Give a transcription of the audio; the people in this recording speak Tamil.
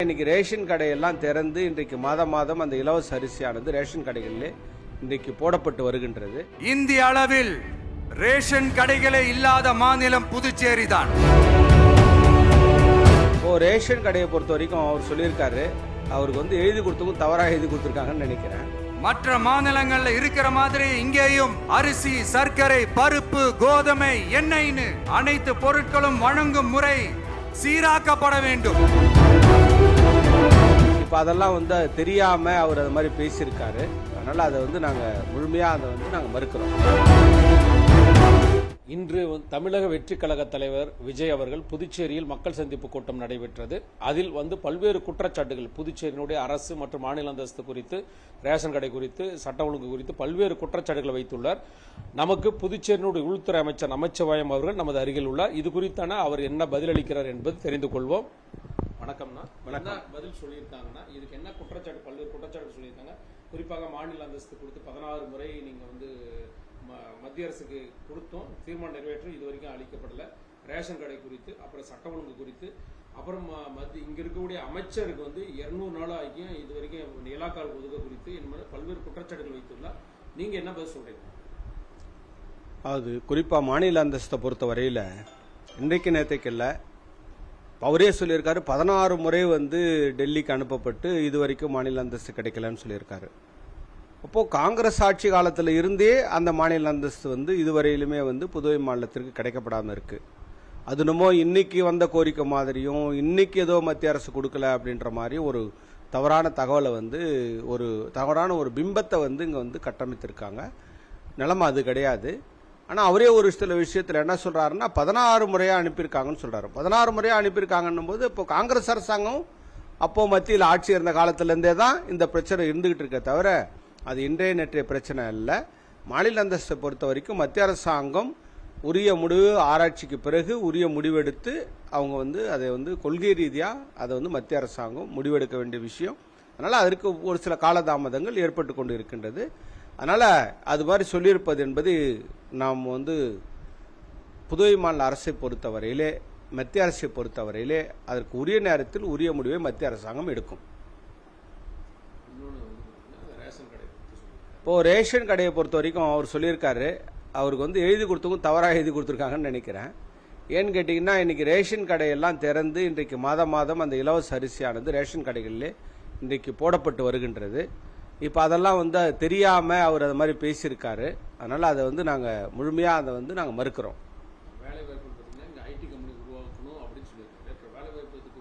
இன்னைக்கு ரேஷன் கடையெல்லாம் திறந்து இன்றைக்கு மாதம் அந்த இலவச அரிசியானது ரேஷன் கடைகளிலே இன்றைக்கு போடப்பட்டு வருகின்றது. இந்திய அளவில் ரேஷன் கடைகளே இல்லாத மாநிலம் புதுச்சேரி தான். இப்போ ரேஷன் கடையை பொறுத்த வரைக்கும் அவர் சொல்லியிருக்காரு, அவருக்கு எழுதி கொடுத்தவங்க தவறாக எழுதி கொடுத்துருக்காங்கன்னு நினைக்கிறேன். மற்ற மாநிலங்கள்ல இருக்கிற மாதிரி இங்கேயும் அரிசி, சர்க்கரை, பருப்பு, கோதுமை, எண்ணெய்னு அனைத்து பொருட்களும் வழங்கும் முறை சீராக்கப்பட வேண்டும். இப்ப அதெல்லாம் தெரியாம அவர் அது மாதிரி பேசியிருக்காரு. அதனால அதை நாங்க முழுமையா நாங்க மறுக்கிறோம். இன்று தமிழக வெற்றி கழக தலைவர் விஜய் அவர்கள் புதுச்சேரியில் மக்கள் சந்திப்பு கூட்டம் நடைபெற்றது. அதில் பல்வேறு குற்றச்சாட்டுகள் புதுச்சேரியினுடைய அரசு மற்றும் மாநில அந்தஸ்து குறித்து, ரேஷன் கடை குறித்து, சட்ட ஒழுங்கு குறித்து பல்வேறு குற்றச்சாட்டுகளை வைத்துள்ளார். நமக்கு புதுச்சேரியினுடைய உள்துறை அமைச்சர் நமச்சிவாயம் அவர்கள் நமது அருகில் உள்ளார். இது குறித்தான அவர் என்ன பதிலளிக்கிறார் என்பது தெரிந்து கொள்வோம். வணக்கம்ண்ணா. வணக்கம். பதில் சொல்லியிருக்காங்கன்னா இதுக்கு என்ன குற்றச்சாட்டு, பல்வேறு குற்றச்சாட்டு சொல்லியிருக்காங்க. குறிப்பாக மாநில அந்தஸ்து கொடுத்து 16 முறை நீங்க மத்திய அரசுக்கு கொடுத்தோம், தீர்மானம் நிறைவேற்றம் இது வரைக்கும் அளிக்கப்படல. ரேஷன் கடை குறித்து, அப்புறம் சட்ட ஒழுங்கு குறித்து, அப்புறம் இங்க இருக்கக்கூடிய அமைச்சருக்கு 200 நாள் ஆகியும் இது வரைக்கும் இலாக்கால் ஒதுக்க குறித்து என்பது பல்வேறு குற்றச்சாட்டுகள் வைத்துள்ளார். நீங்க என்ன பதில் சொல்றீங்க? அது குறிப்பா மாநில அந்தஸ்தை பொறுத்த வரையில இன்றைக்கு நேரத்துக்கு இல்லை, அவரே சொல்லியிருக்காரு 16 முறை டெல்லிக்கு அனுப்பப்பட்டு இது வரைக்கும் மாநில அந்தஸ்து கிடைக்கலன்னு சொல்லியிருக்காரு. அப்போ காங்கிரஸ் ஆட்சி காலத்தில் இருந்தே அந்த மாநில அந்தஸ்து இதுவரையிலுமே புதுவை மாநிலத்திற்கு கிடைக்கப்படாமல் இருக்கு. அது என்னமோ இன்னைக்கு வந்த கோரிக்கை மாதிரியும் இன்னைக்கு ஏதோ மத்திய அரசு கொடுக்கல அப்படின்ற மாதிரி ஒரு தவறான தகவலை ஒரு தவறான ஒரு பிம்பத்தை இங்க கட்டமைத்திருக்காங்க. நிலைமை அது கிடையாது. ஆனா அவரே ஒரு சில விஷயத்துல என்ன சொல்றாருன்னா 16 முறையா அனுப்பியிருக்காங்கன்னு சொல்றாரு. 16 முறையா அனுப்பியிருக்காங்கன்னும் போது இப்போ காங்கிரஸ் அரசாங்கம் அப்போ மத்தியில் ஆட்சி இருந்த காலத்துல இருந்தே தான் இந்த பிரச்சனை இருந்துகிட்டு இருக்க தவிர அது இன்றைய நேற்றைய பிரச்சனை அல்ல. மாநில அந்தஸ்தை பொறுத்த வரைக்கும் மத்திய அரசாங்கம் உரிய முடிவு, ஆராய்ச்சிக்கு பிறகு உரிய முடிவெடுத்து அவங்க அதை கொள்கை ரீதியா அதை மத்திய அரசாங்கம் முடிவெடுக்க வேண்டிய விஷயம். அதனால அதற்கு ஒரு சில காலதாமதங்கள் ஏற்பட்டு கொண்டு இருக்கின்றது. அதனால அது மாதிரி சொல்லியிருப்பது என்பது நாம் புதுவை மாநில அரசை பொறுத்தவரையிலே, மத்திய அரசை பொறுத்தவரையிலே அதற்கு உரிய நேரத்தில் உரிய முடிவை மத்திய அரசாங்கம் எடுக்கும். இப்போ ரேஷன் கடையை பொறுத்த வரைக்கும் அவர் சொல்லியிருக்காரு, அவருக்கு எழுதி கொடுத்தவங்க தவறாக எழுதி கொடுத்துருக்காங்கன்னு நினைக்கிறேன். ஏன்னு கேட்டீங்கன்னா, இன்னைக்கு ரேஷன் கடையெல்லாம் திறந்து இன்றைக்கு மாதம் அந்த இலவச அரிசியானது ரேஷன் கடைகளிலே இன்றைக்கு போடப்பட்டு வருகின்றது. இப்போ அதெல்லாம் தெரியாம அவர் அது மாதிரி பேசியிருக்காரு. அதனால அதை நாங்க முழுமையா அதை நாங்க மறுக்கிறோம்.